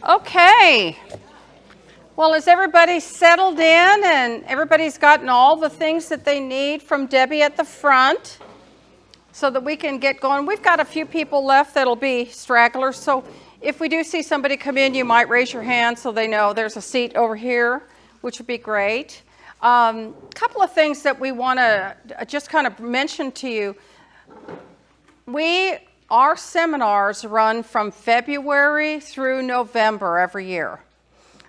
Okay. Well, is everybody settled in and everybody's gotten all the things that they need from Debbie at the front so that we can get going? We've got a few people left that'll be stragglers. So if we do see somebody come in, you might raise your hand so they know there's a seat over here, which would be great. A couple of things that we want to just kind of mention to you. Our seminars run from February through November every year.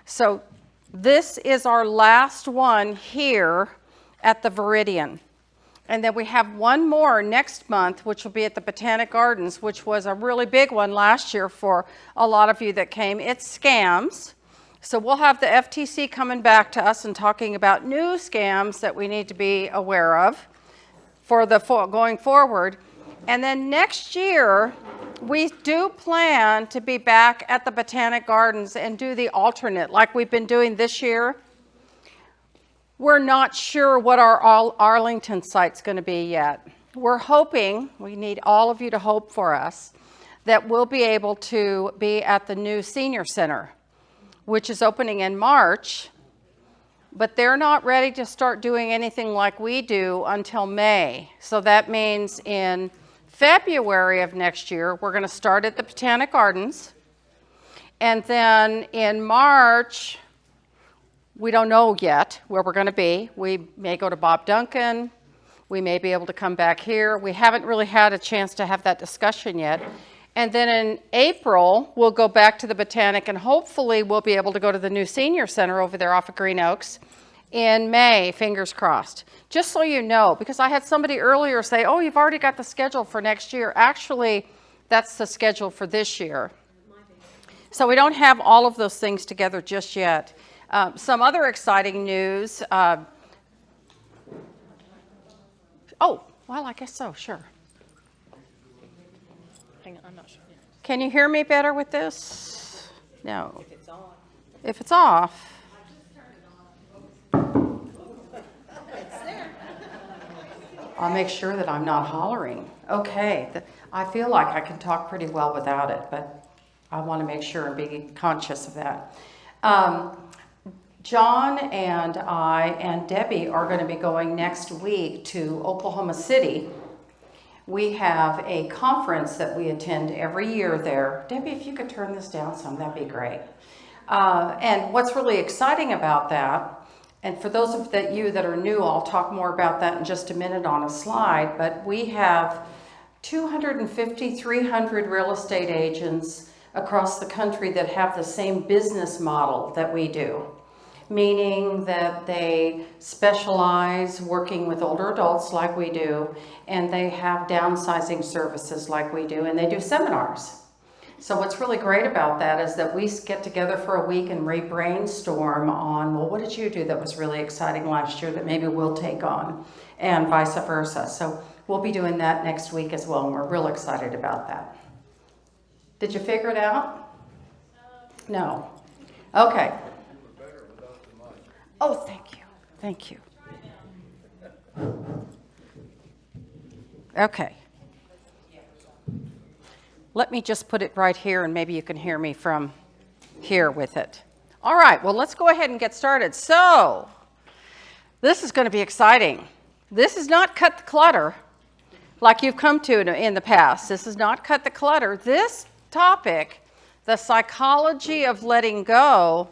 So this is our last one here at the Viridian. And then we have one more next month, which will be at the Botanic Gardens, which was a really big one last year for a lot of you that came. It's scams. So we'll have the FTC coming back to us and talking about new scams that we need to be aware of for going forward. And then next year, we do plan to be back at the Botanic Gardens and do the alternate like we've been doing this year. We're not sure what our Arlington site's going to be yet. We're hoping, we need all of you to hope for us, that we'll be able to be at the new senior center, which is opening in March, but they're not ready to start doing anything like we do until May. So that means in February of next year, we're going to start at the Botanic Gardens. And then in March, we don't know yet where we're going to be. We may go to Bob Duncan. We may be able to come back here. We haven't really had a chance to have that discussion yet. And then in April, we'll go back to the Botanic, and hopefully we'll be able to go to the new senior center over there off of Green Oaks in May, fingers crossed. Just so you know, because I had somebody earlier say, oh, you've already got the schedule for next year. Actually, that's the schedule for this year. So we don't have all of those things together just yet. Some other exciting news. Oh, well, I guess so, sure. Hang on, I'm not sure. Can you hear me better with this? No. If it's on. If it's off. It's there. I'll make sure that I'm not hollering. Okay. I feel like I can talk pretty well without it, but I want to make sure and be conscious of that. John and I and Debbie are going to be going next week to Oklahoma City. We have a conference that we attend every year there. Debbie, if you could turn this down some, that'd be great. And what's really exciting about that, and for those of you that are new, I'll talk more about that in just a minute on a slide, but we have 250, 300 real estate agents across the country that have the same business model that we do, meaning that they specialize working with older adults like we do, and they have downsizing services like we do, and they do seminars. So what's really great about that is that we get together for a week and brainstorm on, well, what did you do that was really exciting last year that maybe we'll take on, and vice versa. So we'll be doing that next week as well, and we're real excited about that. Did you figure it out? No. Okay. Oh, thank you. Thank you. Okay. Let me just put it right here, and maybe you can hear me from here with it. All right, well, let's go ahead and get started. So, this is going to be exciting. This is not cut the clutter like you've come to in the past. This is not cut the clutter. This topic, the psychology of letting go,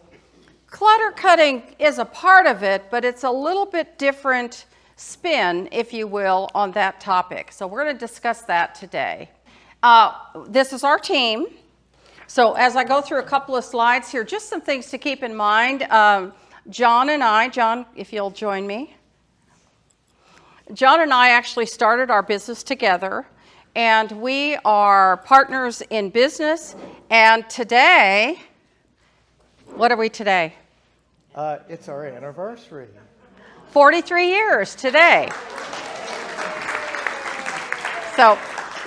clutter cutting is a part of it, but it's a little bit different spin, if you will, on that topic. So we're going to discuss that today. This is our team. So as I go through a couple of slides here, just some things to keep in mind. John, if you'll join me. John and I actually started our business together, and we are partners in business. And today, what are we today? It's our anniversary. 43 years today. So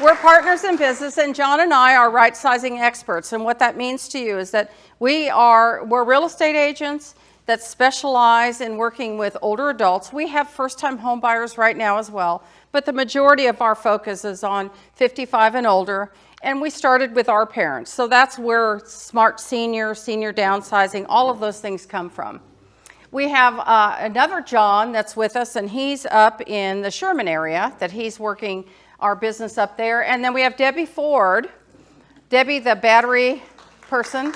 we're partners in business, and John and I are rightsizing experts. And what that means to you is that we're real estate agents that specialize in working with older adults. We have first-time home buyers right now as well, but the majority of our focus is on 55 and older. And we started with our parents. So that's where smart senior downsizing, all of those things come from. We have another John that's with us, and he's up in the Sherman area, that he's working our business up there. And then we have Debbie Ford. Debbie, the battery person,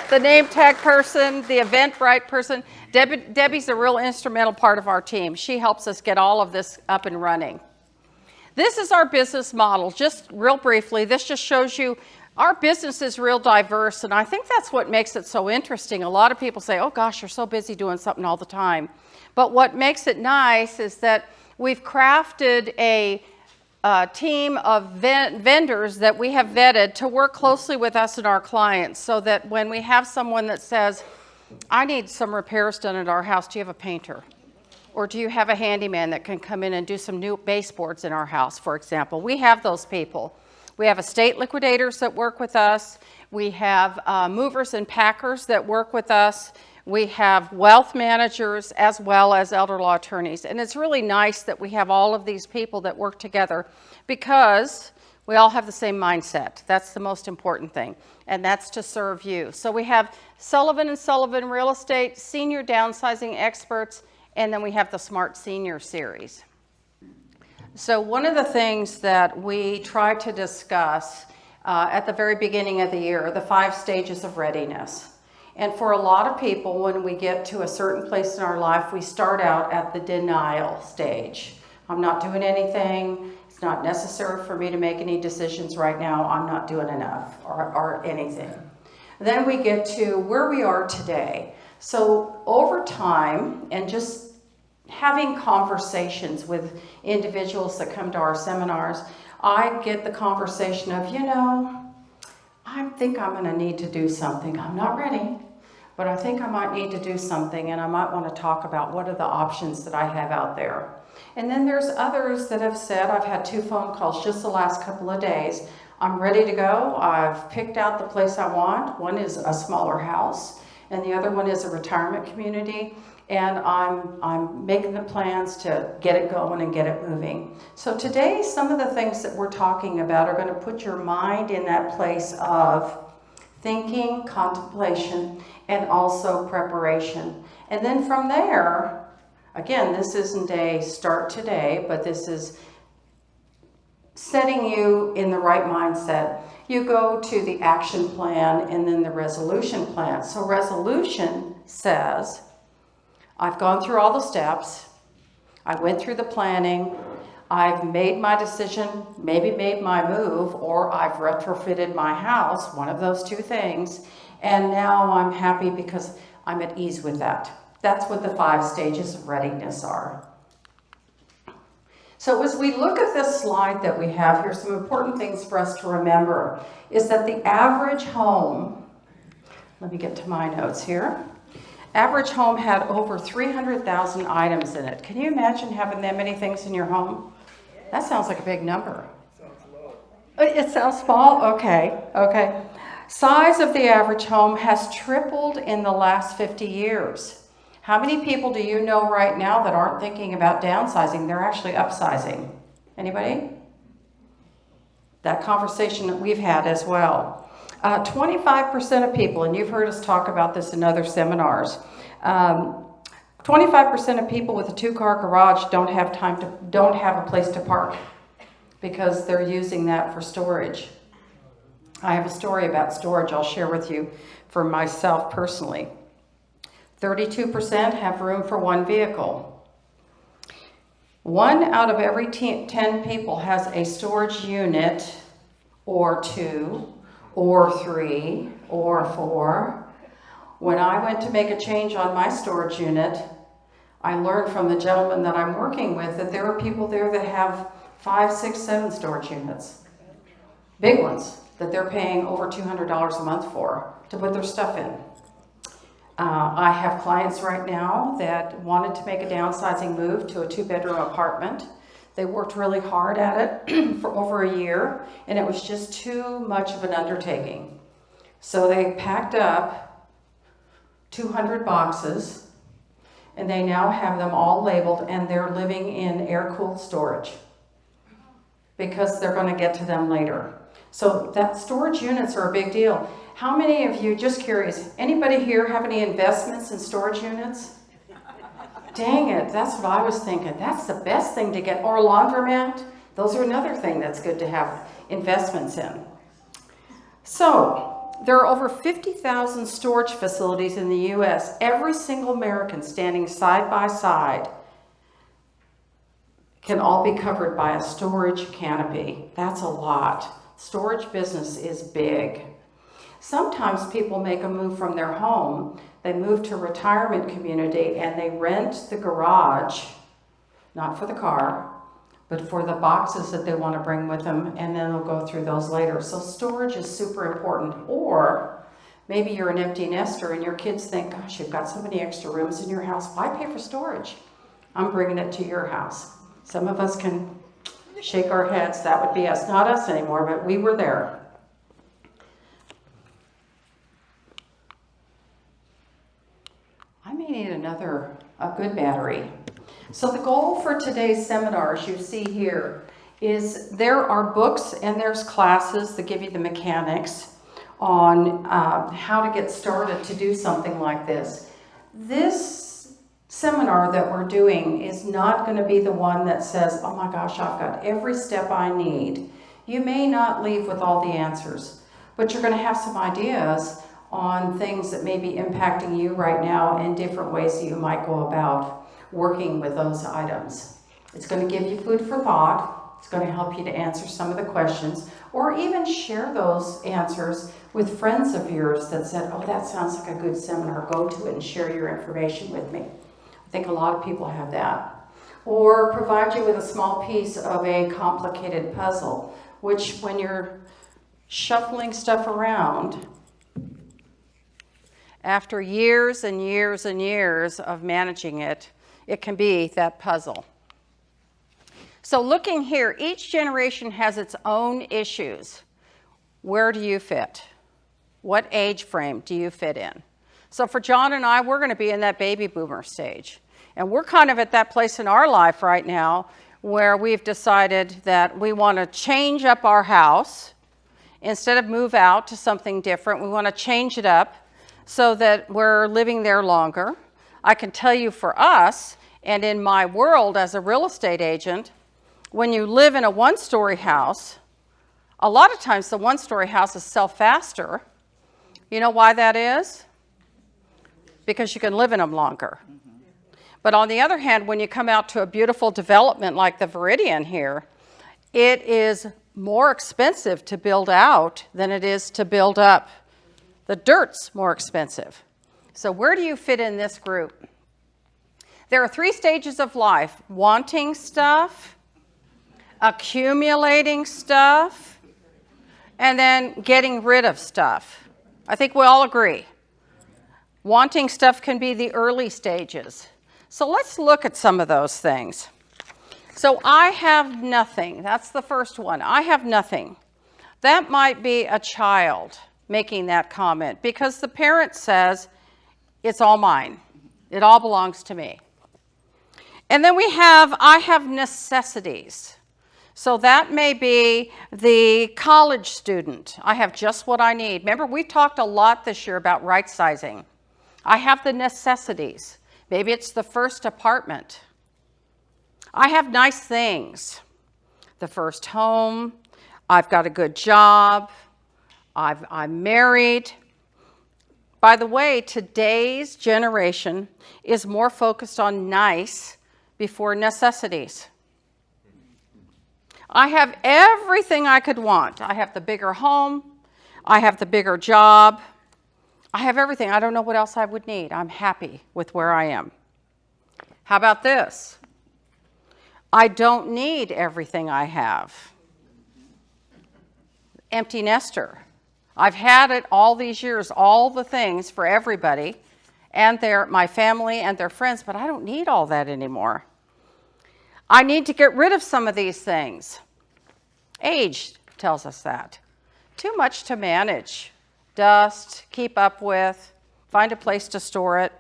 the name tag person, the Eventbrite person. Debbie's a real instrumental part of our team. She helps us get all of this up and running. This is our business model. Just real briefly, this just shows you our business is real diverse, and I think that's what makes it so interesting. A lot of people say, oh gosh, you're so busy doing something all the time. But what makes it nice is that we've crafted a team of vendors that we have vetted to work closely with us and our clients, so that when we have someone that says, I need some repairs done at our house, do you have a painter? Or do you have a handyman that can come in and do some new baseboards in our house, for example? We have those people. We have estate liquidators that work with us. We have movers and packers that work with us. We have wealth managers as well as elder law attorneys. And it's really nice that we have all of these people that work together, because we all have the same mindset. That's the most important thing, and that's to serve you. So we have Sullivan & Sullivan Real Estate, Senior Downsizing Experts, and then we have the Smart Senior Series. So one of the things that we try to discuss at the very beginning of the year are the 5 stages of readiness. And for a lot of people, when we get to a certain place in our life, we start out at the denial stage. I'm not doing anything. It's not necessary for me to make any decisions right now. I'm not doing enough or anything. Then we get to where we are today. So over time, and just having conversations with individuals that come to our seminars, I get the conversation of, I think I'm going to need to do something. I'm not ready, but I think I might need to do something, and I might want to talk about what are the options that I have out there. And then there's others that have said, I've had 2 phone calls just the last couple of days. I'm ready to go. I've picked out the place I want. One is a smaller house, and the other one is a retirement community. And I'm making the plans to get it going and get it moving. So today, some of the things that we're talking about are going to put your mind in that place of thinking, contemplation, and also preparation. And then from there, again, this isn't a start today, but this is setting you in the right mindset. You go to the action plan and then the resolution plan. So resolution says, I've gone through all the steps. I went through the planning. I've made my decision, maybe made my move, or I've retrofitted my house, one of those 2 things. And now I'm happy because I'm at ease with that. That's what the 5 stages of readiness are. So as we look at this slide that we have here, some important things for us to remember is that the average home, let me get to my notes here. Average home had over 300,000 items in it. Can you imagine having that many things in your home? That sounds like a big number. It sounds small? Okay. Size of the average home has tripled in the last 50 years. How many people do you know right now that aren't thinking about downsizing? They're actually upsizing. Anybody? That conversation that we've had as well. 25% of people, and you've heard us talk about this in other seminars, 25% of people with a 2-car garage don't have a place to park because they're using that for storage. I have a story about storage I'll share with you for myself personally. 32% have room for 1 vehicle. 1 out of every 10 people has a storage unit or 2 or 3 or 4. When I went to make a change on my storage unit, I learned from the gentleman that I'm working with that there are people there that have 5, 6, 7 storage units. Big ones that they're paying over $200 a month for to put their stuff in. I have clients right now that wanted to make a downsizing move to a 2-bedroom apartment. They worked really hard at it for over a year, and it was just too much of an undertaking. So they packed up 200 boxes, and they now have them all labeled, and they're living in air-cooled storage because they're going to get to them later. So that storage units are a big deal. How many of you, just curious, anybody here have any investments in storage units? Dang it, that's what I was thinking. That's the best thing to get. Or a laundromat. Those are another thing that's good to have investments in. So, there are over 50,000 storage facilities in the U.S. Every single American standing side by side can all be covered by a storage canopy. That's a lot. Storage business is big. Sometimes people make a move from their home. They move to a retirement community and they rent the garage, not for the car, but for the boxes that they want to bring with them, and then they'll go through those later. So storage is super important. Or maybe you're an empty nester and your kids think, gosh, you've got so many extra rooms in your house. Why pay for storage? I'm bringing it to your house. Some of us can shake our heads. That would be us. Not us anymore, but we were there. I may need a good battery. So the goal for today's seminar, as you see here, is there are books and there's classes that give you the mechanics on how to get started to do something like this. This seminar that we're doing is not going to be the one that says, oh my gosh, I've got every step I need. You may not leave with all the answers, but you're going to have some ideas on things that may be impacting you right now and different ways that you might go about working with those items. It's going to give you food for thought. It's going to help you to answer some of the questions, or even share those answers with friends of yours that said, oh, that sounds like a good seminar. Go to it and share your information with me. I think a lot of people have that. Or provide you with a small piece of a complicated puzzle, which when you're shuffling stuff around, after years and years and years of managing it, it can be that puzzle. So looking here, each generation has its own issues. Where do you fit? What age frame do you fit in? So for John and I, we're going to be in that baby boomer stage. And we're kind of at that place in our life right now where we've decided that we want to change up our house. Instead of move out to something different, we want to change it up so that we're living there longer. I can tell you for us, and in my world as a real estate agent, when you live in a one-story house, a lot of times the one-story houses sell faster. You know why that is? Because you can live in them longer. But on the other hand, when you come out to a beautiful development like the Viridian here, it is more expensive to build out than it is to build up. The dirt's more expensive. So where do you fit in this group? There are 3 stages of life: wanting stuff, accumulating stuff, and then getting rid of stuff. I think we all agree. Wanting stuff can be the early stages. So let's look at some of those things. So I have nothing. That's the first one. I have nothing. That might be a child making that comment because the parent says, it's all mine. It all belongs to me. And then we have, I have necessities. So that may be the college student. I have just what I need. Remember, we talked a lot this year about rightsizing. I have the necessities. Maybe it's the first apartment. I have nice things. The first home. I've got a good job. I'm married. By the way, today's generation is more focused on nice before necessities. I have everything I could want. I have the bigger home. I have the bigger job. I have everything. I don't know what else I would need. I'm happy with where I am. How about this? I don't need everything I have. Empty nester. I've had it all these years, all the things for everybody and my family and their friends, but I don't need all that anymore. I need to get rid of some of these things. Age tells us that. Too much to manage. Dust, keep up with, find a place to store it.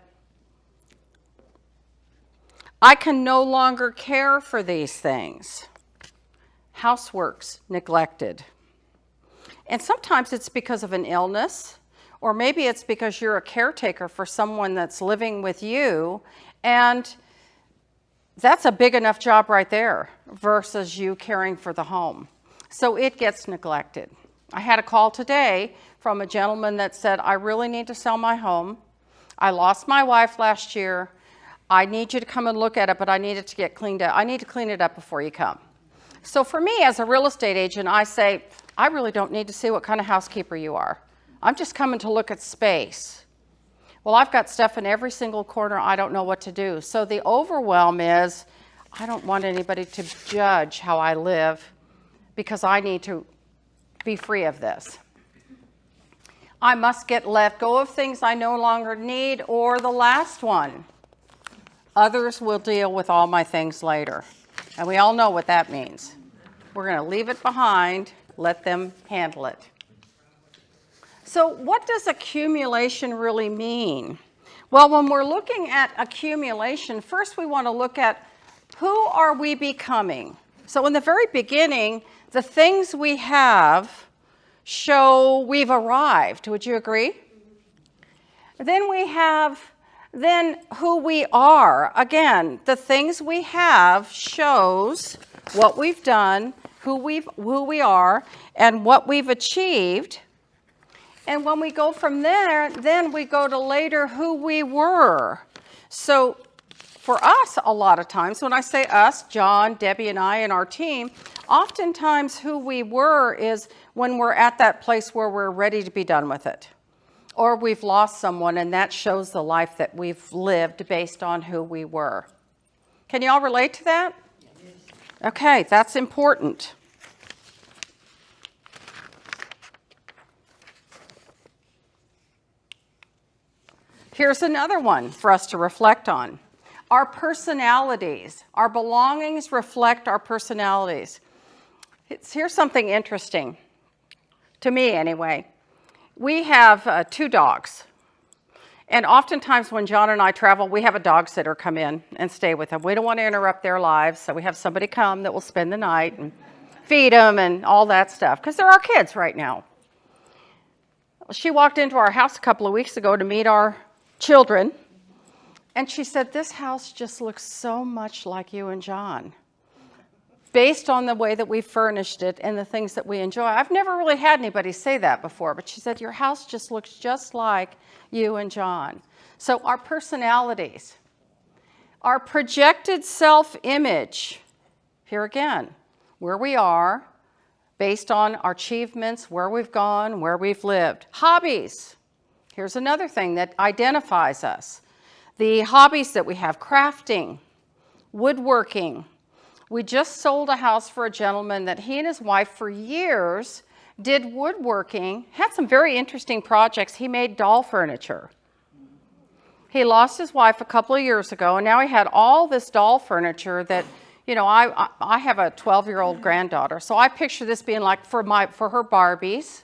I can no longer care for these things. Housework's neglected. And sometimes it's because of an illness, or maybe it's because you're a caretaker for someone that's living with you, and that's a big enough job right there versus you caring for the home. So it gets neglected. I had a call today from a gentleman that said, I really need to sell my home. I lost my wife last year. I need you to come and look at it, but I need it to get cleaned up. I need to clean it up before you come. So for me as a real estate agent, I say, I really don't need to see what kind of housekeeper you are. I'm just coming to look at space. Well, I've got stuff in every single corner. I don't know what to do. So the overwhelm is, I don't want anybody to judge how I live because I need to be free of this. I must let go of things I no longer need, or the last one, others will deal with all my things later. And we all know what that means. We're going to leave it behind, let them handle it. So what does accumulation really mean? Well, when we're looking at accumulation, first we want to look at who are we becoming? So in the very beginning, the things we have show we've arrived. Would you agree? Then we have who we are. Again, the things we have shows what we've done, who we are, and what we've achieved. And when we go from there, then we go to later who we were. So for us, a lot of times, when I say us, John, Debbie, and I, and our team, oftentimes who we were is when we're at that place where we're ready to be done with it. Or we've lost someone, and that shows the life that we've lived based on who we were. Can you all relate to that? Okay, that's important. Here's another one for us to reflect on. Our personalities, our belongings reflect our personalities. Here's something interesting, to me anyway. We have 2 dogs. And oftentimes when John and I travel, we have a dog sitter come in and stay with them. We don't want to interrupt their lives, so we have somebody come that will spend the night and feed them and all that stuff, because they're our kids right now. She walked into our house a couple of weeks ago to meet our children, and she said, this house just looks so much like you and John, based on the way that we furnished it and the things that we enjoy. I've never really had anybody say that before, but she said, your house just looks just like you and John. So our personalities, our projected self-image, here again, where we are, based on our achievements, where we've gone, where we've lived. Hobbies. Here's another thing that identifies us. The hobbies that we have: crafting, woodworking. We just sold a house for a gentleman that he and his wife for years did woodworking, had some very interesting projects. He made doll furniture. He lost his wife a couple of years ago, and now he had all this doll furniture that, you know, I have a 12-year-old granddaughter, so I picture this being like for her Barbies.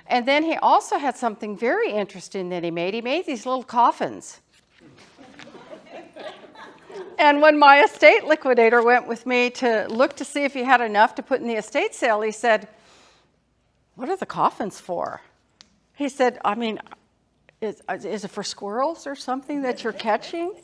And then he also had something very interesting that he made. He made these little coffins. And when my estate liquidator went with me to look to see if he had enough to put in the estate sale, he said, what are the coffins for? He said, I mean, is it for squirrels or something that you're catching?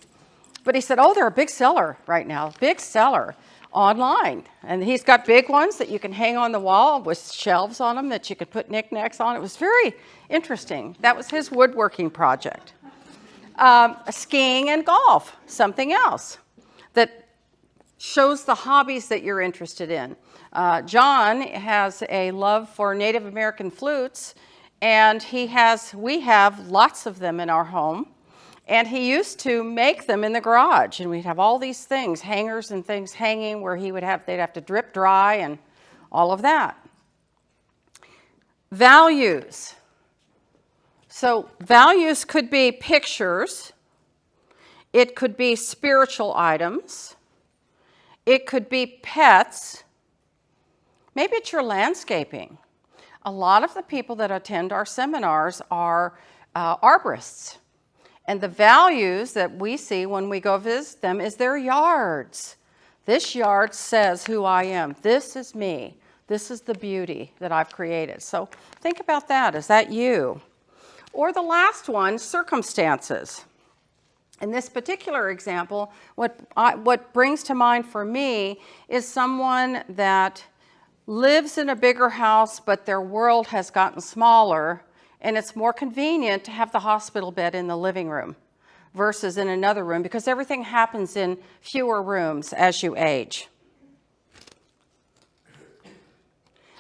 But he said, oh, they're a big seller right now, big seller online. And he's got big ones that you can hang on the wall with shelves on them that you could put knickknacks on. It was very interesting. That was his woodworking project. Skiing and golf, something else that shows the hobbies that you're interested in. John has a love for Native American flutes, and we have lots of them in our home. And he used to make them in the garage, and we'd have all these things, hangers and things hanging where they'd have to drip dry and all of that. Values. So values could be pictures. It could be spiritual items. It could be pets. Maybe it's your landscaping. A lot of the people that attend our seminars are arborists. And the values that we see when we go visit them is their yards. This yard says who I am. This is me. This is the beauty that I've created. So think about that. Is that you? Or the last one, circumstances. In this particular example, what brings to mind for me is someone that lives in a bigger house, but their world has gotten smaller, and it's more convenient to have the hospital bed in the living room versus in another room because everything happens in fewer rooms as you age.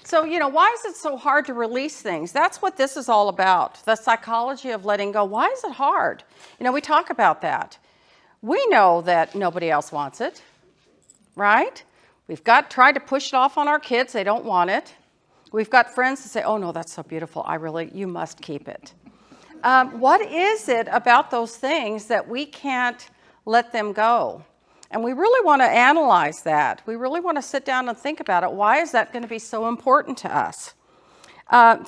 So, why is it so hard to release things? That's what this is all about, the psychology of letting go. Why is it hard? We talk about that. We know that nobody else wants it, right? We've tried to push it off on our kids. They don't want it. We've got friends that say, oh, no, that's so beautiful. You must keep it. What is it about those things that we can't let them go? And we really want to analyze that. We really want to sit down and think about it. Why is that going to be so important to us?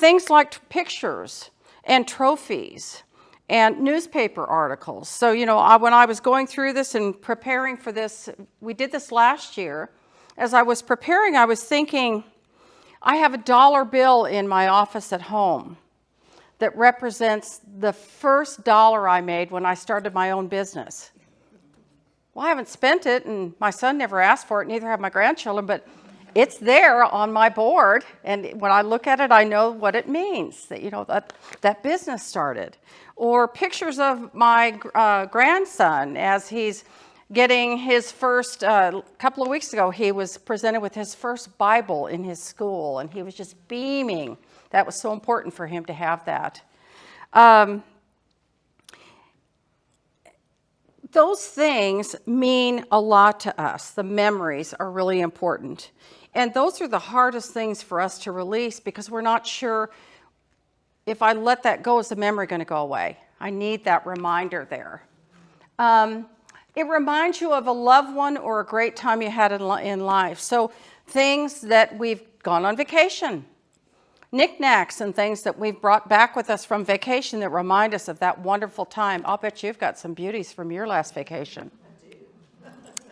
Things like pictures and trophies and newspaper articles. So, when I was going through this and preparing for this, we did this last year. As I was preparing, I was thinking, I have a dollar bill in my office at home that represents the first dollar I made when I started my own business. Well, I haven't spent it, and my son never asked for it, neither have my grandchildren, but it's there on my board, and when I look at it, I know what it means, that, that business started. Or pictures of my grandson as he's getting his first, a couple of weeks ago, he was presented with his first Bible in his school, and he was just beaming. That was so important for him to have that. Those things mean a lot to us. The memories are really important. And those are the hardest things for us to release because we're not sure if I let that go, is the memory going to go away? I need that reminder there. It reminds you of a loved one or a great time you had in life. So things that we've gone on vacation, knickknacks and things that we've brought back with us from vacation that remind us of that wonderful time. I'll bet you've got some beauties from your last vacation. I do.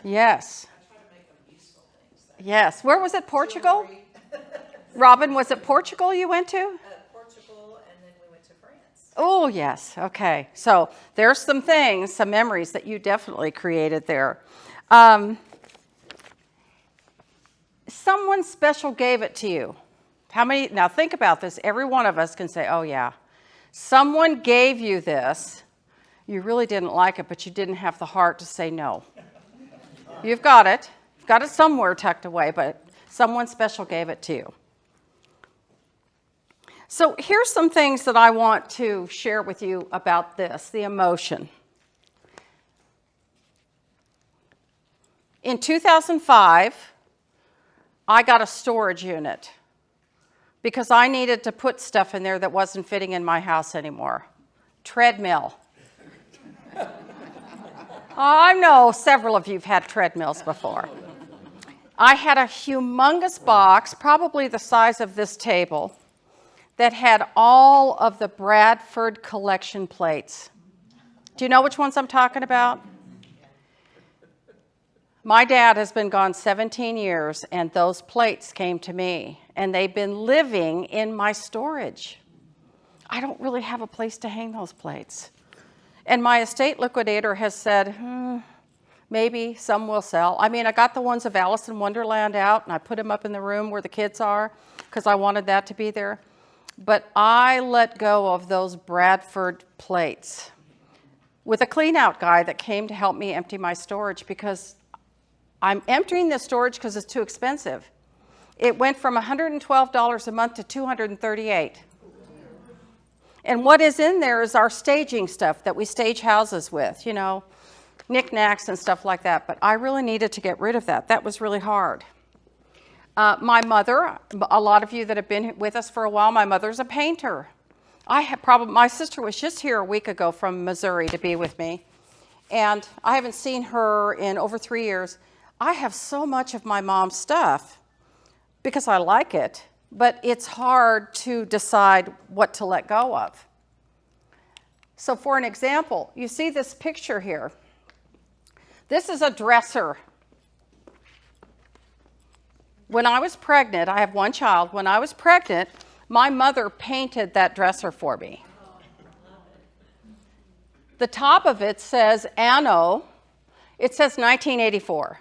Yes. I try to make them useful things. Yes. Where was it? Portugal? Robin, was it Portugal you went to? Portugal, and then we went to France. Oh, yes. Okay. So there's some things, some memories that you definitely created there. Someone special gave it to you. How many? Now think about this. Every one of us can say, oh, yeah. Someone gave you this. You really didn't like it, but you didn't have the heart to say no. You've got it. You've got it somewhere tucked away, but someone special gave it to you. So here's some things that I want to share with you about this, the emotion. In 2005, I got a storage unit because I needed to put stuff in there that wasn't fitting in my house anymore. Treadmill. I know several of you have had treadmills before. I had a humongous box, probably the size of this table, that had all of the Bradford collection plates. Do you know which ones I'm talking about? My dad has been gone 17 years, and those plates came to me, and they've been living in my storage. I don't really have a place to hang those plates. And my estate liquidator has said, maybe some will sell. I mean, I got the ones of Alice in Wonderland out, and I put them up in the room where the kids are because I wanted that to be there. But I let go of those Bradford plates with a clean-out guy that came to help me empty my storage because I'm emptying the storage because it's too expensive. It went from $112 a month to $238. And what is in there is our staging stuff that we stage houses with, knickknacks and stuff like that. But I really needed to get rid of that. That was really hard. My mother, a lot of you that have been with us for a while, my mother's a painter. My sister was just here a week ago from Missouri to be with me. And I haven't seen her in over 3 years. I have so much of my mom's stuff because I like it, but it's hard to decide what to let go of. So for an example, you see this picture here. This is a dresser. When I was pregnant, I have one child. When I was pregnant, my mother painted that dresser for me. The top of it says anno. It says 1984.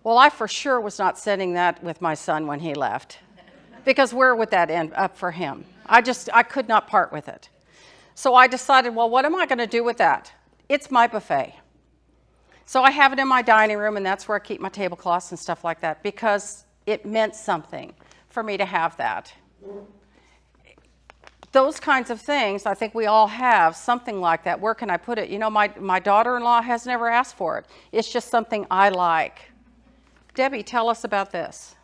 Well, I for sure was not sending that with my son when he left, because where would that end up for him? I could not part with it. So I decided, well, what am I going to do with that? It's my buffet. So I have it in my dining room, and that's where I keep my tablecloths and stuff like that, because it meant something for me to have that. Those kinds of things, I think we all have something like that. Where can I put it? You know, my daughter-in-law has never asked for it. It's just something I like. Debbie, tell us about this.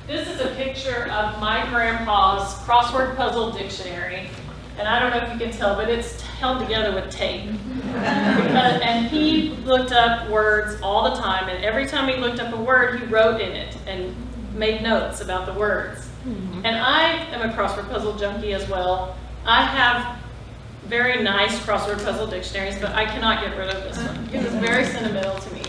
This is a picture of my grandpa's crossword puzzle dictionary. And I don't know if you can tell, but it's held together with tape. And he looked up words all the time, and every time he looked up a word, he wrote in it and made notes about the words. And I am a crossword puzzle junkie as well. I have very nice crossword puzzle dictionaries, but I cannot get rid of this one because it's very sentimental to me.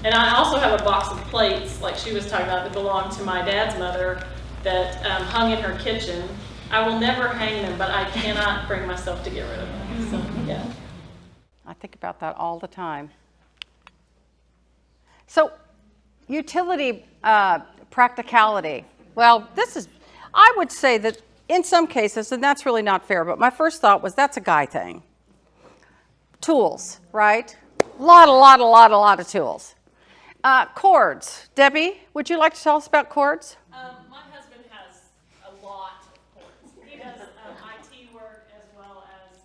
And I also have a box of plates, like she was talking about, that belonged to my dad's mother that hung in her kitchen. I will never hang them, but I cannot bring myself to get rid of them. So, yeah. I think about that all the time. So, utility practicality. Well, I would say that in some cases, and that's really not fair, but my first thought was that's a guy thing. Tools, right? A lot of tools. Cords. Debbie, would you like to tell us about cords? My husband has a lot of cords. He does IT work as well as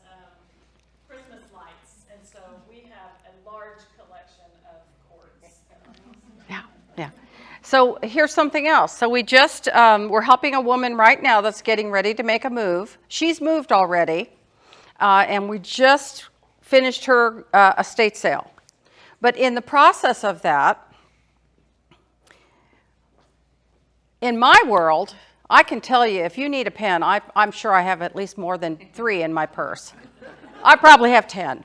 Christmas lights, and so we have a large collection of cords. Yeah. So here's something else. So we're helping a woman right now that's getting ready to make a move. She's moved already, and we just finished her estate sale. But in the process of that, in my world, I can tell you, if you need a pen, I'm sure I have at least more than 3 in my purse. I probably have 10.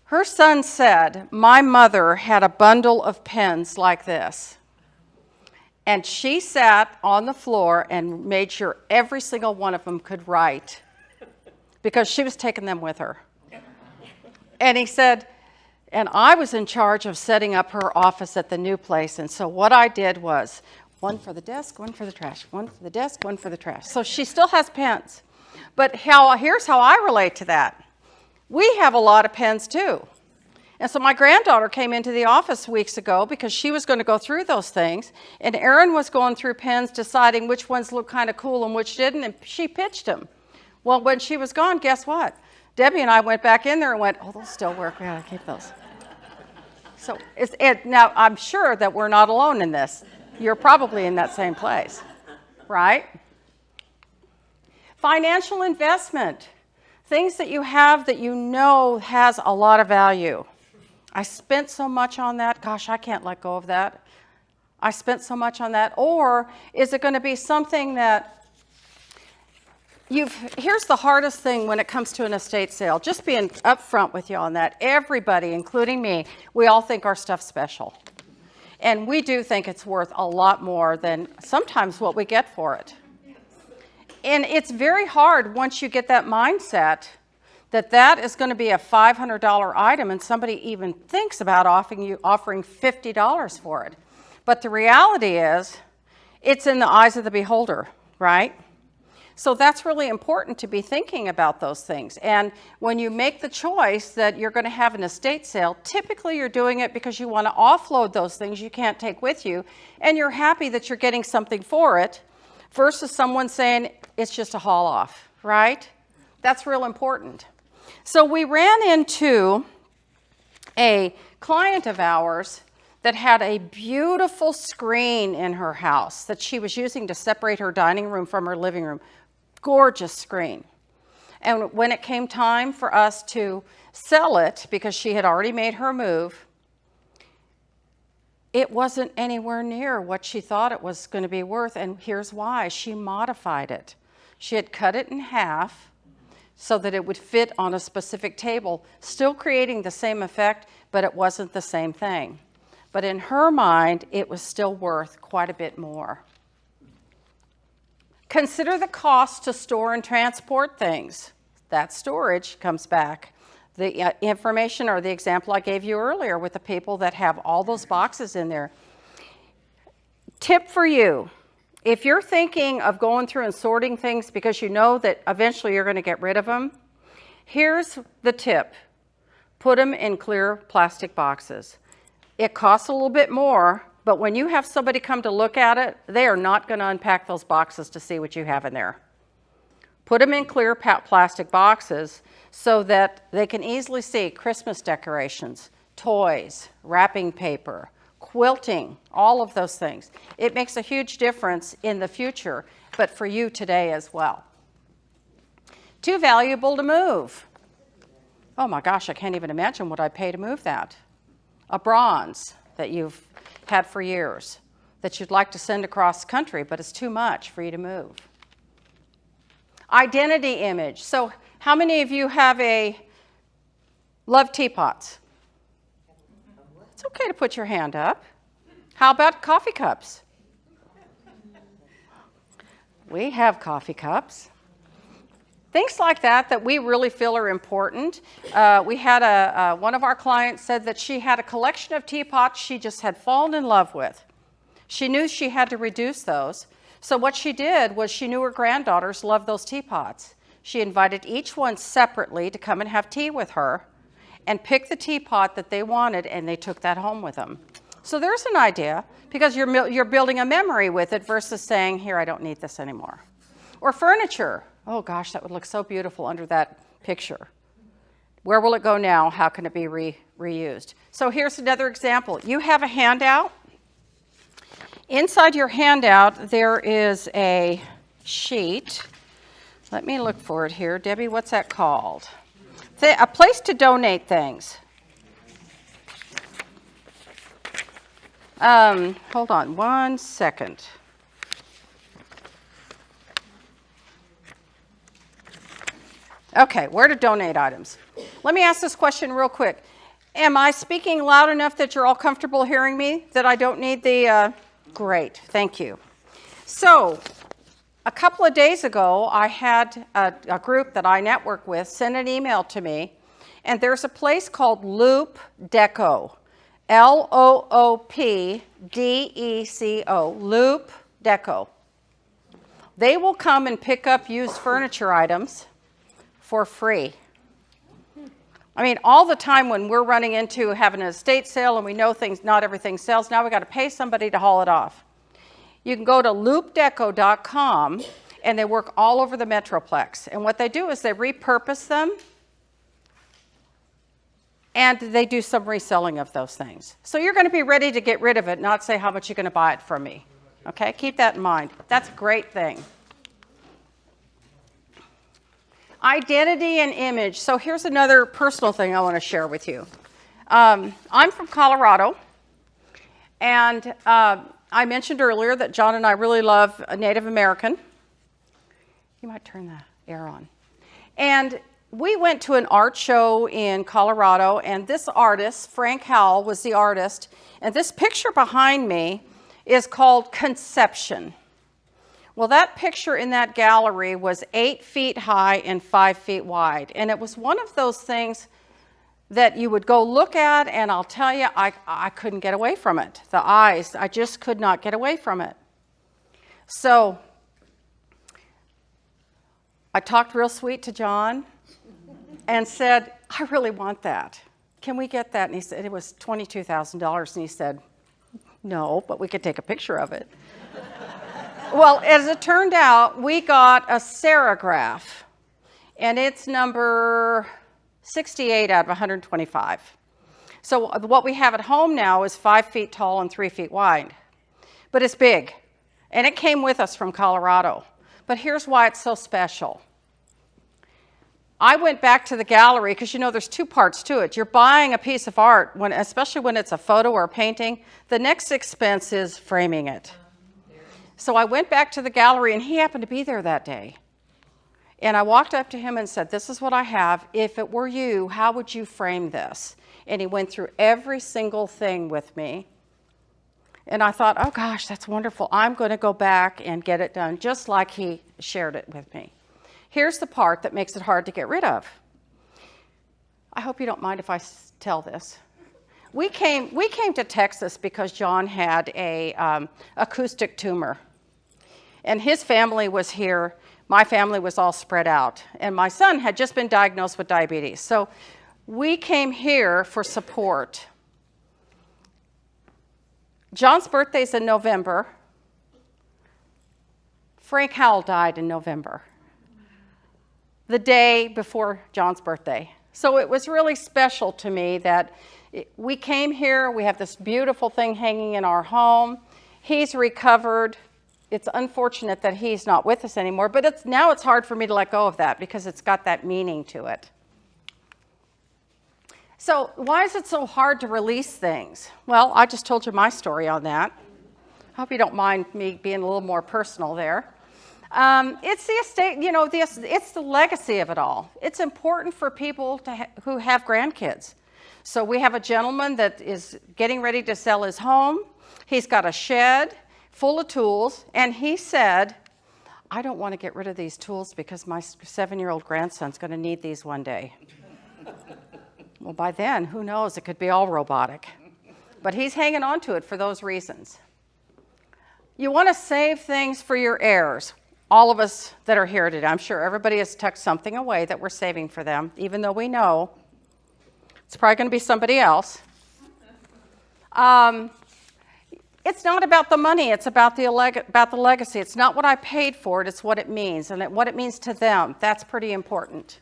Her son said, my mother had a bundle of pens like this. And she sat on the floor and made sure every single one of them could write, because she was taking them with her. And he said, and I was in charge of setting up her office at the new place. And so what I did was one for the desk, one for the trash, one for the desk, one for the trash. So she still has pens. But here's how I relate to that. We have a lot of pens too. And so my granddaughter came into the office weeks ago because she was going to go through those things. And Erin was going through pens, deciding which ones looked kind of cool and which didn't. And she pitched them. Well, when she was gone, guess what? Debbie and I went back in there and went, oh, those still work. We got to keep those. So now I'm sure that we're not alone in this. You're probably in that same place, right? Financial investment. Things that you have that you know has a lot of value. I spent so much on that. Gosh, I can't let go of that. I spent so much on that. Or is it going to be something that here's the hardest thing when it comes to an estate sale. Just being upfront with you on that. Everybody, including me, we all think our stuff's special. And we do think it's worth a lot more than sometimes what we get for it. And it's very hard once you get that mindset that is going to be a $500 item and somebody even thinks about offering $50 for it. But the reality is, it's in the eyes of the beholder, right? So that's really important to be thinking about those things. And when you make the choice that you're going to have an estate sale, typically you're doing it because you want to offload those things you can't take with you, and you're happy that you're getting something for it, versus someone saying it's just a haul off, right? That's real important. So we ran into a client of ours that had a beautiful screen in her house that she was using to separate her dining room from her living room. Gorgeous screen. And when it came time for us to sell it, because she had already made her move, it wasn't anywhere near what she thought it was going to be worth. And here's why. She modified it. She had cut it in half so that it would fit on a specific table, still creating the same effect, but it wasn't the same thing. But in her mind, it was still worth quite a bit more. Consider the cost to store and transport things. That storage comes back. The information or the example I gave you earlier with the people that have all those boxes in there. Tip for you, if you're thinking of going through and sorting things because you know that eventually you're going to get rid of them, here's the tip. Put them in clear plastic boxes. It costs a little bit more, but when you have somebody come to look at it, they are not going to unpack those boxes to see what you have in there. Put them in clear plastic boxes so that they can easily see Christmas decorations, toys, wrapping paper, quilting, all of those things. It makes a huge difference in the future, but for you today as well. Too valuable to move. Oh my gosh, I can't even imagine what I'd pay to move that. A bronze that you've had for years that you'd like to send across country, but it's too much for you to move. Identity image. So how many of you have love teapots? It's okay to put your hand up. How about coffee cups? We have coffee cups. Things like that we really feel are important. We had one of our clients said that she had a collection of teapots she just had fallen in love with. She knew she had to reduce those. So what she did was she knew her granddaughters loved those teapots. She invited each one separately to come and have tea with her and pick the teapot that they wanted, and they took that home with them. So there's an idea, because you're building a memory with it versus saying, here, I don't need this anymore. Or furniture. Oh gosh, that would look so beautiful under that picture. Where will it go now? How can it be reused? So here's another example. You have a handout. Inside your handout, there is a sheet. Let me look for it here. Debbie, what's that called? A place to donate things. Hold on 1 second. Okay, where to donate items. Let me ask this question real quick. Am I speaking loud enough that you're all comfortable hearing me? That I don't need the... Great, thank you. So, a couple of days ago, I had a group that I network with send an email to me, and there's a place called Loop Deco. L-O-O-P-D-E-C-O, Loop Deco. They will come and pick up used furniture items for free. I mean, all the time when we're running into having an estate sale and we know not everything sells, now we got to pay somebody to haul it off. You can go to loopdeco.com, and they work all over the Metroplex. And what they do is they repurpose them, and they do some reselling of those things. So you're going to be ready to get rid of it, not say how much you're going to buy it from me. Okay, keep that in mind. That's a great thing. Identity and image. So here's another personal thing I want to share with you. I'm from Colorado, and I mentioned earlier that John and I really love Native American. You might turn the air on. And we went to an art show in Colorado, and this artist, Frank Howell, was the artist. And this picture behind me is called Conception. Well, that picture in that gallery was 8 feet high and 5 feet wide. And it was one of those things that you would go look at, and I'll tell you, I couldn't get away from it. The eyes, I just could not get away from it. So I talked real sweet to John and said, I really want that. Can we get that? And he said, it was $22,000. And he said, no, but we could take a picture of it. Well, as it turned out, we got a serograph, and it's number 68 out of 125. So what we have at home now is 5 feet tall and 3 feet wide, but it's big, and it came with us from Colorado. But here's why it's so special. I went back to the gallery because, you know, there's two parts to it. You're buying a piece of art, especially when it's a photo or a painting. The next expense is framing it. So I went back to the gallery, and he happened to be there that day. And I walked up to him and said, this is what I have. If it were you, how would you frame this? And he went through every single thing with me. And I thought, oh gosh, that's wonderful. I'm going to go back and get it done just like he shared it with me. Here's the part that makes it hard to get rid of. I hope you don't mind if I tell this. We came to Texas because John had a acoustic tumor. And his family was here. My family was all spread out. And my son had just been diagnosed with diabetes. So we came here for support. John's birthday's in November. Frank Howell died in November, the day before John's birthday. So it was really special to me that we came here. We have this beautiful thing hanging in our home. He's recovered. It's unfortunate that he's not with us anymore, but now it's hard for me to let go of that because it's got that meaning to it. So why is it so hard to release things? Well, I just told you my story on that. I hope you don't mind me being a little more personal there. It's the estate, it's the legacy of it all. It's important for people who have grandkids. So we have a gentleman that is getting ready to sell his home. He's got a shed full of tools, and he said, I don't want to get rid of these tools because my 7-year-old grandson's going to need these one day. Well, by then, who knows? It could be all robotic. But he's hanging on to it for those reasons. You want to save things for your heirs. All of us that are here today, I'm sure everybody has tucked something away that we're saving for them, even though we know it's probably going to be somebody else. It's not about the money. It's about the legacy. It's not what I paid for it. It's what it means, and what it means to them. That's pretty important.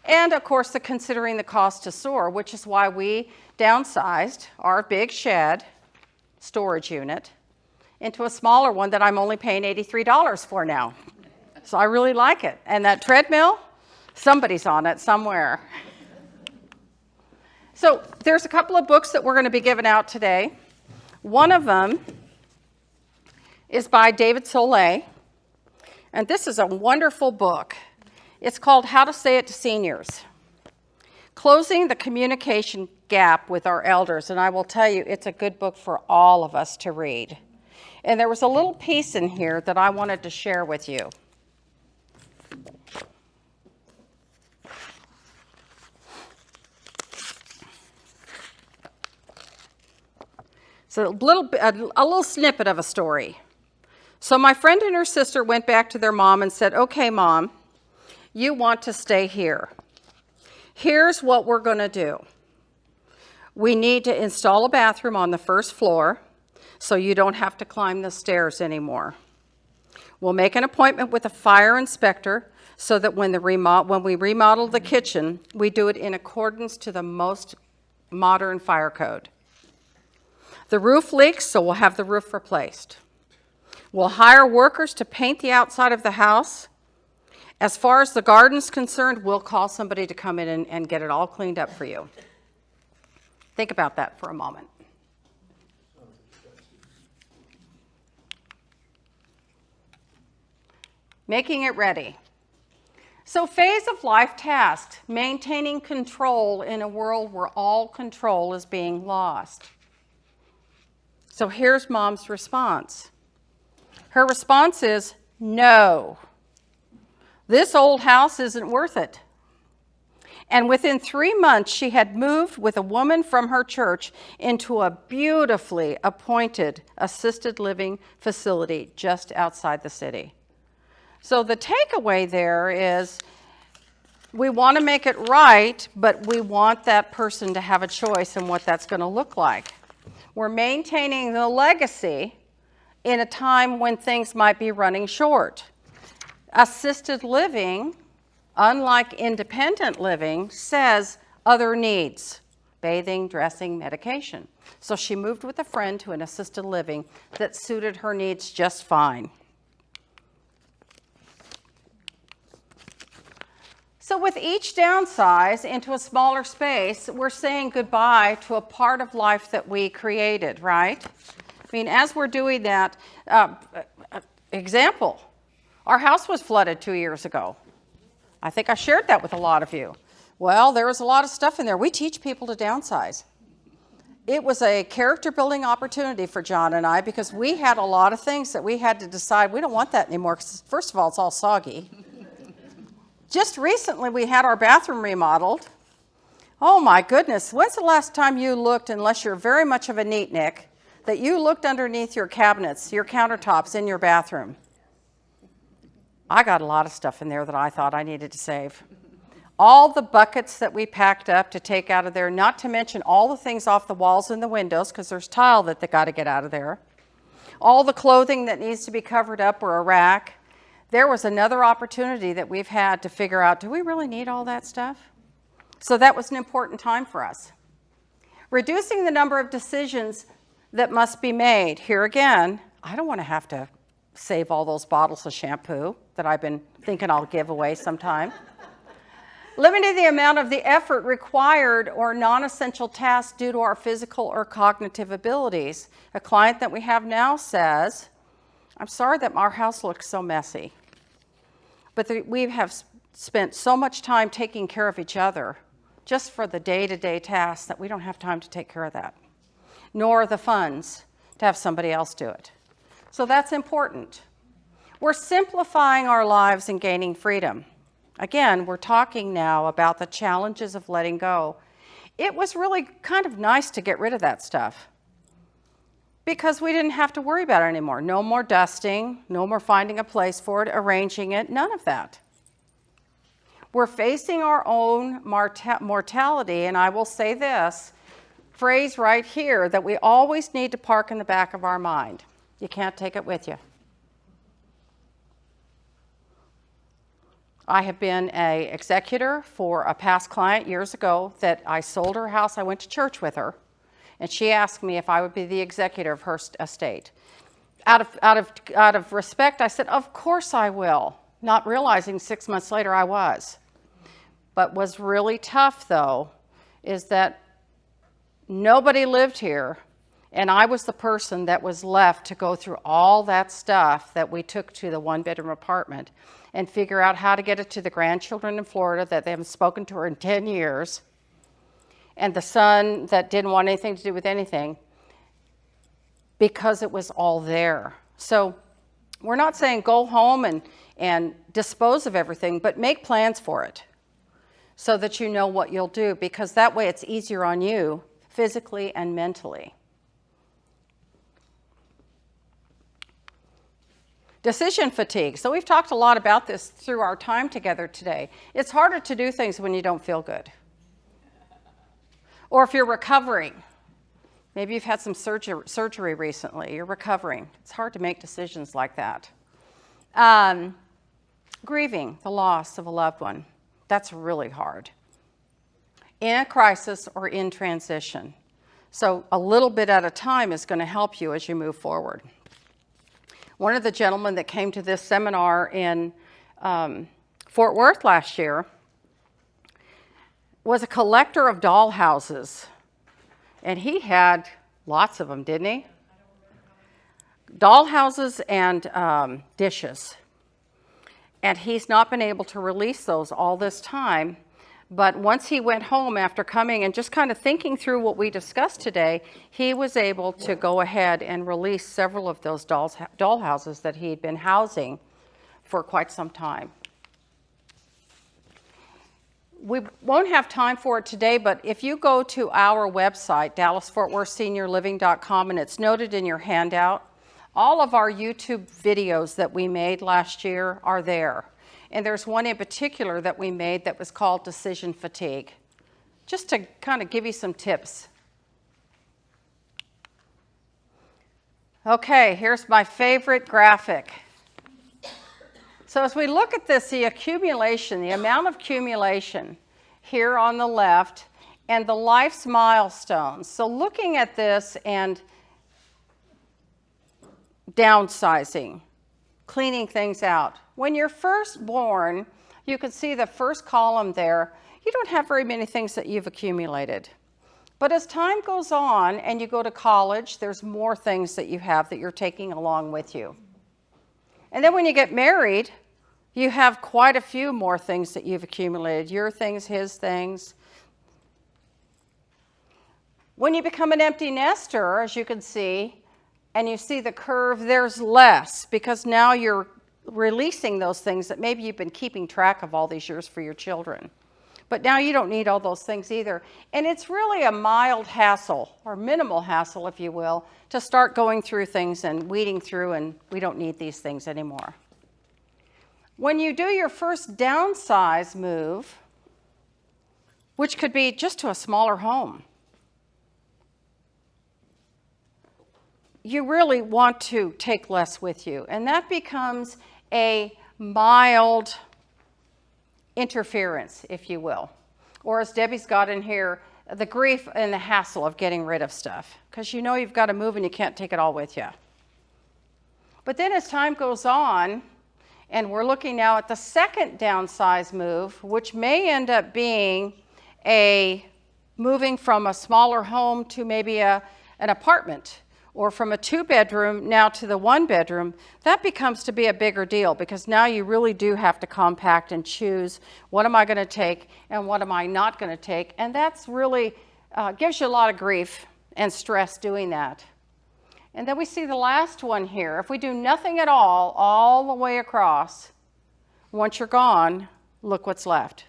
And, of course, considering the cost to store, which is why we downsized our big shed storage unit into a smaller one that I'm only paying $83 for now. So I really like it. And that treadmill, somebody's on it somewhere. So there's a couple of books that we're going to be giving out today. One of them is by David Soleil, and this is a wonderful book. It's called How to Say It to Seniors, Closing the Communication Gap with Our Elders. And I will tell you, it's a good book for all of us to read. And there was a little piece in here that I wanted to share with you. So a little snippet of a story. So my friend and her sister went back to their mom and said, okay, Mom, you want to stay here. Here's what we're going to do. We need to install a bathroom on the first floor so you don't have to climb the stairs anymore. We'll make an appointment with a fire inspector so that when we remodel the kitchen, we do it in accordance to the most modern fire code. The roof leaks, so we'll have the roof replaced. We'll hire workers to paint the outside of the house. As far as the garden's concerned, we'll call somebody to come in and get it all cleaned up for you. Think about that for a moment. Making it ready. So phase of life tasks, maintaining control in a world where all control is being lost. So here's Mom's response. Her response is, no. This old house isn't worth it. And within 3 months, she had moved with a woman from her church into a beautifully appointed assisted living facility just outside the city. So the takeaway there is we want to make it right, but we want that person to have a choice in what that's going to look like. We're maintaining the legacy in a time when things might be running short. Assisted living, unlike independent living, says other needs: bathing, dressing, medication. So she moved with a friend to an assisted living that suited her needs just fine. So with each downsize into a smaller space, we're saying goodbye to a part of life that we created, right? I mean, as we're doing that, example, our house was flooded 2 years ago. I think I shared that with a lot of you. Well, there was a lot of stuff in there. We teach people to downsize. it was a character building opportunity for John and I because we had a lot of things that we had to decide we don't want that anymore because first of all, it's all soggy. Just recently we had our bathroom remodeled. Oh my goodness, when's the last time you looked, unless you're very much of a neatnik, that you looked underneath your cabinets, your countertops in your bathroom? I got a lot of stuff in there that I thought I needed to save. All the buckets that we packed up to take out of there, not to mention all the things off the walls and the windows, because there's tile that they got to get out of there. All the clothing that needs to be covered up or a rack. There was another opportunity that we've had to figure out, do we really need all that stuff? So that was an important time for us. Reducing the number of decisions that must be made. Here again, I don't want to have to save all those bottles of shampoo that I've been thinking I'll give away sometime. Limiting the amount of the effort required or non-essential tasks due to our physical or cognitive abilities. A client that we have now says, I'm sorry that our house looks so messy, but we have spent so much time taking care of each other just for the day-to-day tasks that we don't have time to take care of that, nor the funds to have somebody else do it. So that's important. We're simplifying our lives and gaining freedom. Again, we're talking now about the challenges of letting go. It was really kind of nice to get rid of that stuff because we didn't have to worry about it anymore. No more dusting, no more finding a place for it, arranging it, none of that. We're facing our own mortality, and I will say this phrase right here that we always need to park in the back of our mind. You can't take it with you. I have been an executor for a past client years ago that I sold her house. I went to church with her, and she asked me if I would be the executor of her estate. Out of respect, I said, of course I will, not realizing 6 months later I was. But what's really tough, though, is that nobody lived here, and I was the person that was left to go through all that stuff that we took to the one-bedroom apartment and figure out how to get it to the grandchildren in Florida that they haven't spoken to her in 10 years, and the son that didn't want anything to do with anything, because it was all there. So we're not saying go home and dispose of everything, but make plans for it so that you know what you'll do, because that way it's easier on you physically and mentally. Decision fatigue. So we've talked a lot about this through our time together today. It's harder to do things when you don't feel good. Or if you're recovering. Maybe you've had some surgery recently. You're recovering. It's hard to make decisions like that. Grieving the loss of a loved one. That's really hard. In a crisis or in transition. So a little bit at a time is going to help you as you move forward. One of the gentlemen that came to this seminar in Fort Worth last year was a collector of doll houses. And he had lots of them, didn't he? Doll houses and dishes. And he's not been able to release those all this time. But once he went home after coming and just kind of thinking through what we discussed today, he was able to go ahead and release several of those doll houses that he'd been housing for quite some time. We won't have time for it today, but if you go to our website, DallasFortWorthSeniorLiving.com, and it's noted in your handout, all of our YouTube videos that we made last year are there. And there's one in particular that we made that was called Decision Fatigue, just to kind of give you some tips. Okay, here's my favorite graphic. So as we look at this, the accumulation, the amount of accumulation here on the left, and the life's milestones. So looking at this and downsizing, cleaning things out. When you're first born, you can see the first column there. You don't have very many things that you've accumulated. But as time goes on and you go to college, there's more things that you have that you're taking along with you. And then when you get married, you have quite a few more things that you've accumulated. Your things, his things. When you become an empty nester, as you can see, and you see the curve, there's less because now you're releasing those things that maybe you've been keeping track of all these years for your children. But now you don't need all those things either. And it's really a mild hassle, or minimal hassle, if you will, to start going through things and weeding through, and we don't need these things anymore. When you do your first downsize move, which could be just to a smaller home, you really want to take less with you. And that becomes a mild interference, if you will. Or as Debbie's got in here, the grief and the hassle of getting rid of stuff. Because you know you've got to move and you can't take it all with you. But then as time goes on, and we're looking now at the second downsize move, which may end up being a moving from a smaller home to maybe an apartment, or from a 2-bedroom now to the 1-bedroom, that becomes to be a bigger deal because now you really do have to compact and choose what am I going to take and what am I not going to take. And that's really gives you a lot of grief and stress doing that. And then we see the last one here. If we do nothing at all the way across, once you're gone, look what's left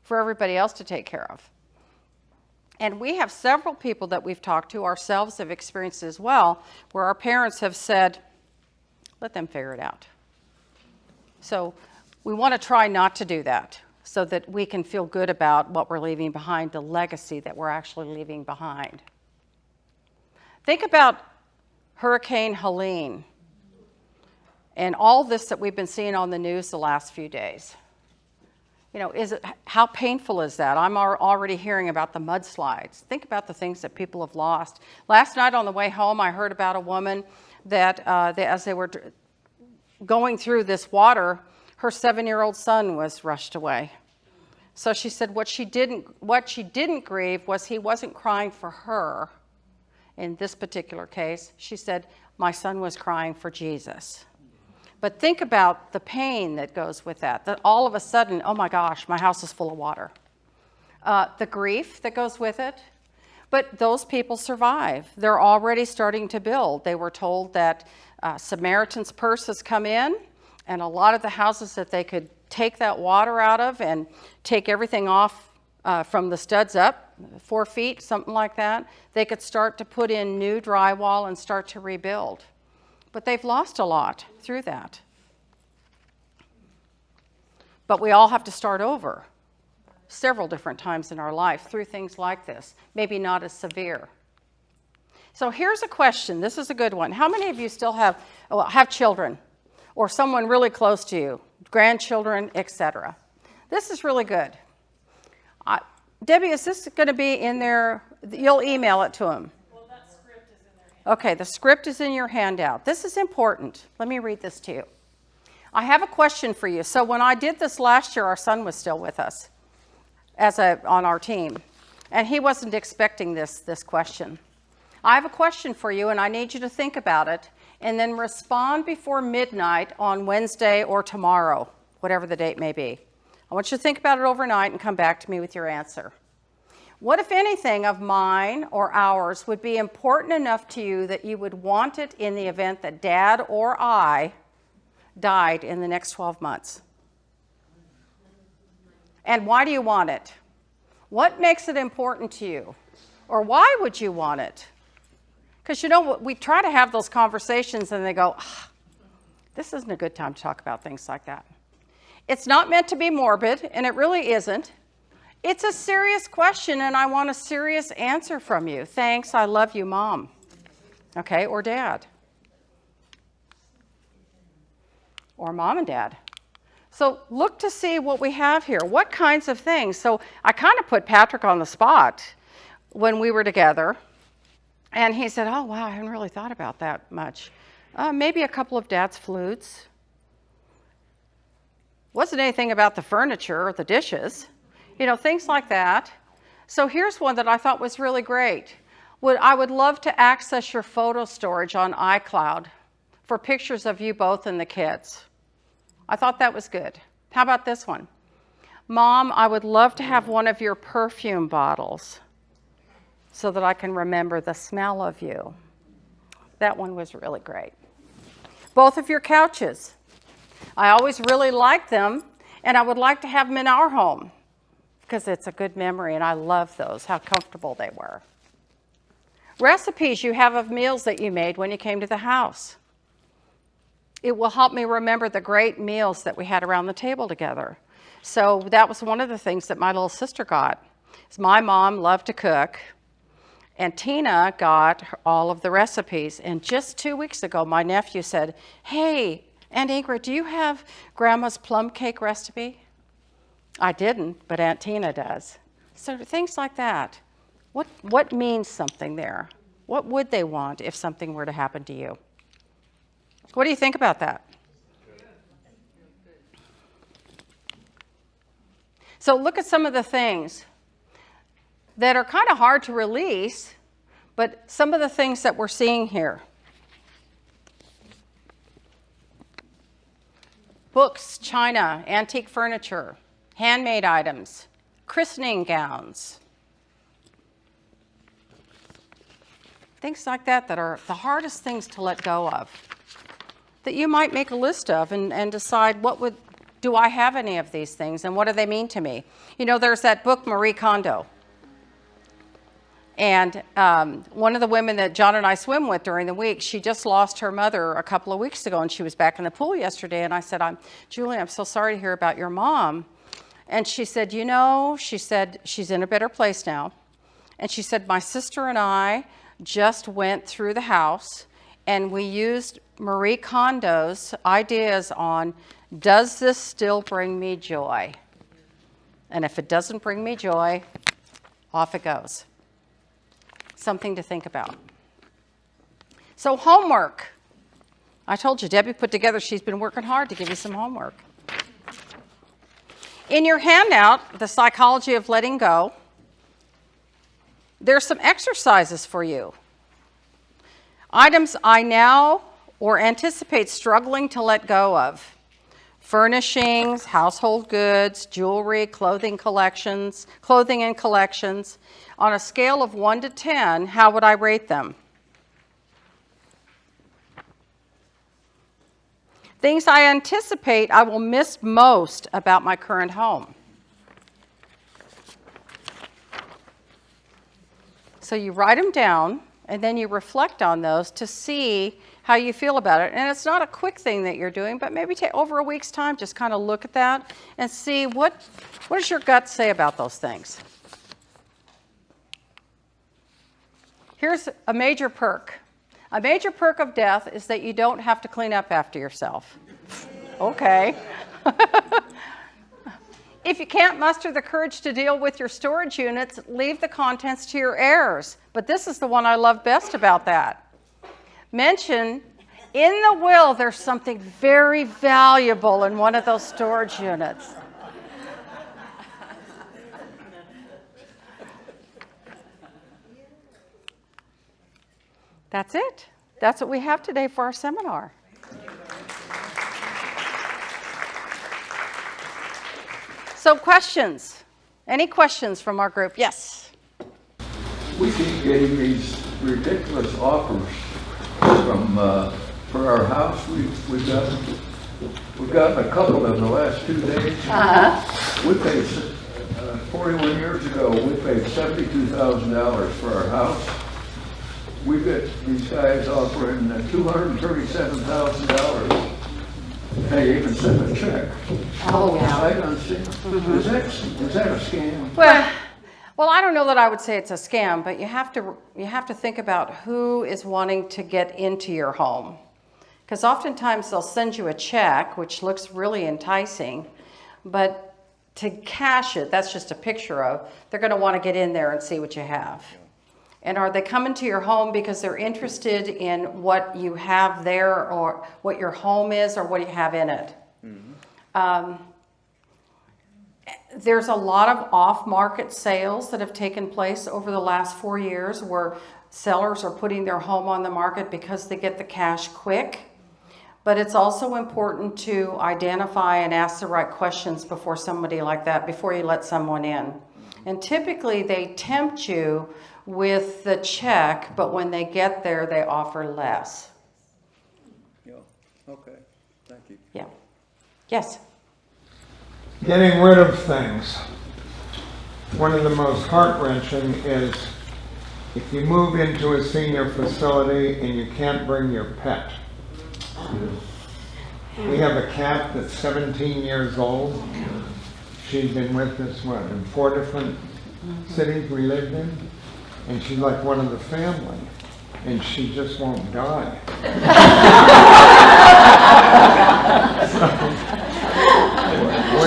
for everybody else to take care of. And we have several people that we've talked to, ourselves have experienced as well, where our parents have said, let them figure it out. So we want to try not to do that so that we can feel good about what we're leaving behind, the legacy that we're actually leaving behind. Think about Hurricane Helene and all this that we've been seeing on the news the last few days. You know, how painful is that? I'm already hearing about the mudslides. Think about the things that people have lost. Last night on the way home, I heard about a woman that as they were going through this water, her 7-year-old son was rushed away. So she said what she didn't grieve was he wasn't crying for her. In this particular case, she said, my son was crying for Jesus. But think about the pain that goes with that all of a sudden, oh my gosh, my house is full of water. The grief that goes with it. But those people survive. They're already starting to build. They were told that Samaritan's Purse has come in, and a lot of the houses that they could take that water out of and take everything off from the studs up, 4 feet, something like that, they could start to put in new drywall and start to rebuild. But they've lost a lot through that. But we all have to start over several different times in our life through things like this, maybe not as severe. So here's a question. This is a good one. How many of you still have children or someone really close to you, grandchildren, etc.? This is really good. Debbie, is this going to be in there? You'll email it to them. Okay, the script is in your handout. This is important. Let me read this to you. I have a question for you. So when I did this last year, our son was still with us on our team, and he wasn't expecting this question. I have a question for you, and I need you to think about it, and then respond before midnight on Wednesday or tomorrow, whatever the date may be. I want you to think about it overnight and come back to me with your answer. What, if anything, of mine or ours would be important enough to you that you would want it in the event that Dad or I died in the next 12 months? And why do you want it? What makes it important to you? Or why would you want it? Because, you know, we try to have those conversations and they go, this isn't a good time to talk about things like that. It's not meant to be morbid, and it really isn't. It's a serious question, and I want a serious answer from you. Thanks, I love you, Mom. Okay, or Dad. Or Mom and Dad. So look to see what we have here. What kinds of things? So I kind of put Patrick on the spot when we were together, and he said, oh, wow, I hadn't really thought about that much. Maybe a couple of Dad's flutes. Wasn't anything about the furniture or the dishes. You know, things like that. So here's one that I thought was really great. I would love to access your photo storage on iCloud for pictures of you both and the kids. I thought that was good. How about this one? Mom, I would love to have one of your perfume bottles. so that I can remember the smell of you. That one was really great. Both of your couches. I always really liked them, and I would like to have them in our home because it's a good memory, and I love those, how comfortable they were. Recipes you have of meals that you made when you came to the house. It will help me remember the great meals that we had around the table together. So that was one of the things that my little sister got. My mom loved to cook, and Tina got all of the recipes. And just 2 weeks ago, my nephew said, "Hey, Aunt Ingrid, do you have Grandma's plum cake recipe?" I didn't, but Aunt Tina does. So things like that. What means something there? What would they want if something were to happen to you? What do you think about that? So look at some of the things that are kind of hard to release, but some of the things that we're seeing here. Books, china, antique furniture, handmade items, christening gowns. Things like that that are the hardest things to let go of. That you might make a list of and decide do I have any of these things and what do they mean to me? You know, there's that book, Marie Kondo. And one of the women that John and I swim with during the week, she just lost her mother a couple of weeks ago, and she was back in the pool yesterday. And I said, Julie, I'm so sorry to hear about your mom. And she said, she said, she's in a better place now. And she said, my sister and I just went through the house, and we used Marie Kondo's ideas on, does this still bring me joy? And if it doesn't bring me joy, off it goes. Something to think about. So homework. I told you, Debbie put together, she's been working hard to give you some homework. In your handout, The Psychology of Letting Go, there's some exercises for you. Items I now or anticipate struggling to let go of. Furnishings, household goods, jewelry, clothing and collections. On a scale of 1 to 10, how would I rate them? Things I anticipate I will miss most about my current home. So you write them down, and then you reflect on those to see how you feel about it. And it's not a quick thing that you're doing, but maybe take over a week's time, just kind of look at that and see what does your gut say about those things. Here's a major perk. A major perk of death is that you don't have to clean up after yourself. Okay. If you can't muster the courage to deal with your storage units, leave the contents to your heirs. But this is the one I love best about that. Mention in the will there's something very valuable in one of those storage units. That's it. That's what we have today for our seminar. So questions? Any questions from our group? Yes. We keep getting these ridiculous offers for our house. We've gotten a couple in the last 2 days. We paid 41 years ago. We paid $72,000 for our house. We've got these guys offering $237,000. They even sent a check. Oh, yeah. I don't see. Is that a scam? Well, I don't know that I would say it's a scam, but you have to think about who is wanting to get into your home. Because oftentimes they'll send you a check, which looks really enticing, but to cash it, that's just a picture of, they're going to want to get in there and see what you have. And are they coming to your home because they're interested in what you have there or what your home is or what you have in it? Mm-hmm. There's a lot of off-market sales that have taken place over the last 4 years where sellers are putting their home on the market because they get the cash quick. But it's also important to identify and ask the right questions before you let someone in. And typically they tempt you with the check, but when they get there, they offer less. Yeah, okay, thank you. Yeah. Yes. Getting rid of things. One of the most heart-wrenching is if you move into a senior facility and you can't bring your pet. We have a cat that's 17 years old. She's been with us, in 4 different cities we lived in? And she's like one of the family. And she just won't die.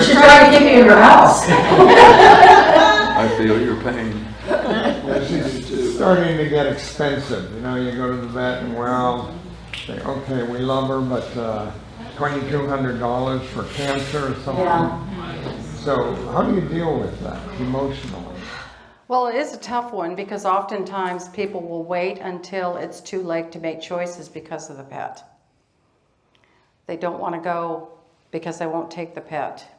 She's trying to keep you in your house. I feel your pain. She's starting to get expensive. You know, you go to the vet and, well, say, okay, we love her, but $2,200 for cancer or something. Yeah. So how do you deal with that emotionally? Well, it is a tough one because oftentimes people will wait until it's too late to make choices because of the pet. They don't want to go because they won't take the pet.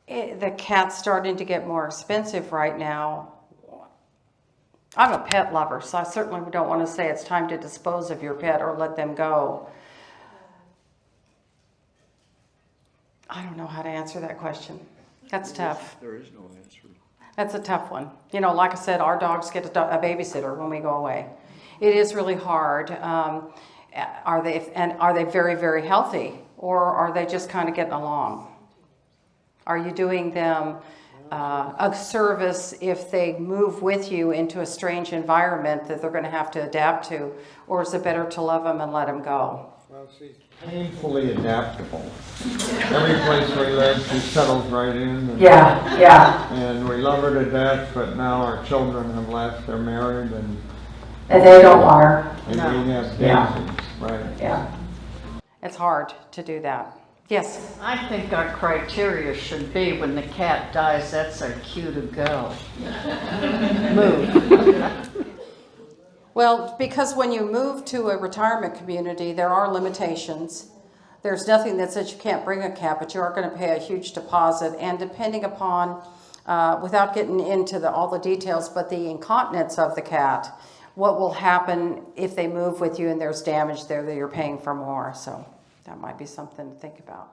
The cat's starting to get more expensive right now. I'm a pet lover, so I certainly don't want to say it's time to dispose of your pet or let them go. I don't know how to answer that question. That's tough. There is no answer. That's a tough one. You know, like I said, our dogs get a babysitter when we go away. It is really hard. Are they very, very healthy, or are they just kind of getting along? Are you doing them a service if they move with you into a strange environment that they're going to have to adapt to, or is it better to love them and let them go? Well, she's painfully adaptable. Every place we live, she settles right in. And, Yeah. and we love her to death, but now our children have left, they're married, and They don't want her. we have Yeah. daisies, right? Yeah. It's hard to do that. Yes. I think our criteria should be when the cat dies, that's our cue to go. Move. Well, because when you move to a retirement community, there are limitations. There's nothing that says you can't bring a cat, but you are going to pay a huge deposit. And depending upon, without getting into all the details, but the incontinence of the cat, what will happen if they move with you and there's damage there that you're paying for more. So that might be something to think about.